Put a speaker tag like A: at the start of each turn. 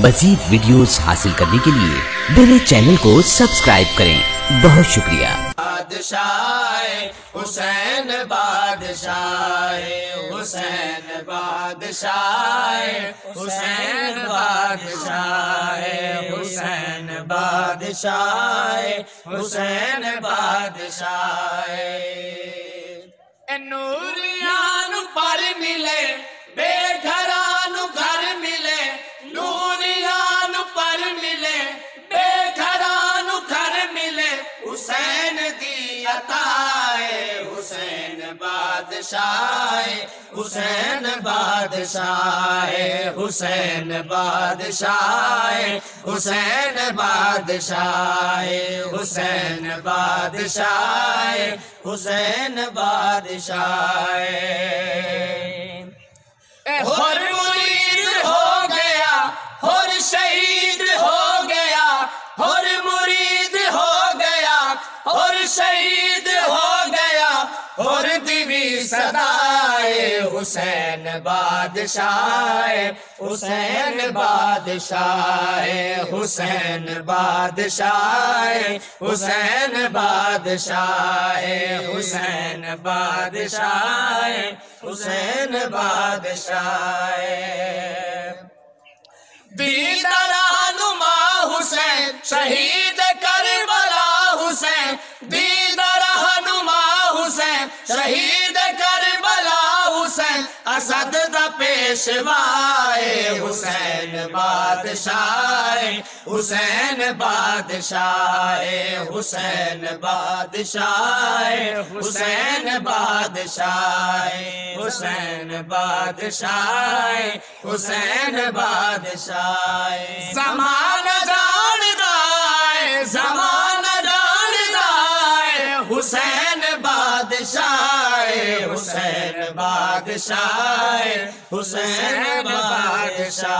A: مزید ویڈیوز حاصل کرنے کے لیے میرے چینل کو سبسکرائب کریں۔ بہت شکریہ۔
B: بادشاہ حسین بادشاہ حسین بادشاہ حسین بادشاہ حسین بادشاہ حسین بادشاہ نوریان پر ملے بے گھران گھر ملے نوریان پر ملے بے گھران گھر ملے حسین دی عطا حسین بادشاہ حسین بادشاہ حسین بادشاہ حسین بادشاہ حسین بادشاہ حسین بادشاہ ہر مرید ہو گیا ہر شہید ہو گیا ہر مرید ہو گیا ہر شہید ہو گیا اور دیوی صدائے حسین بادشاہ حسین بادشاہ حسین بادشاہ حسین بادشاہ حسین بادشاہ حسین بادشاہ دیدارانما حسین شہید کربلا حسین دیدارانما حسین شہید کربلا حسین اسد دا پیشوائے حسین بادشاہ حسین بادشاہ حسین بادشاہ حسین بادشاہ حسین بادشاہ حسین بادشاہ زمانہ جاندا ہے زمانہ جاندا ہے حسین بادشاہ حسین بادشاہ حسین بادشاہ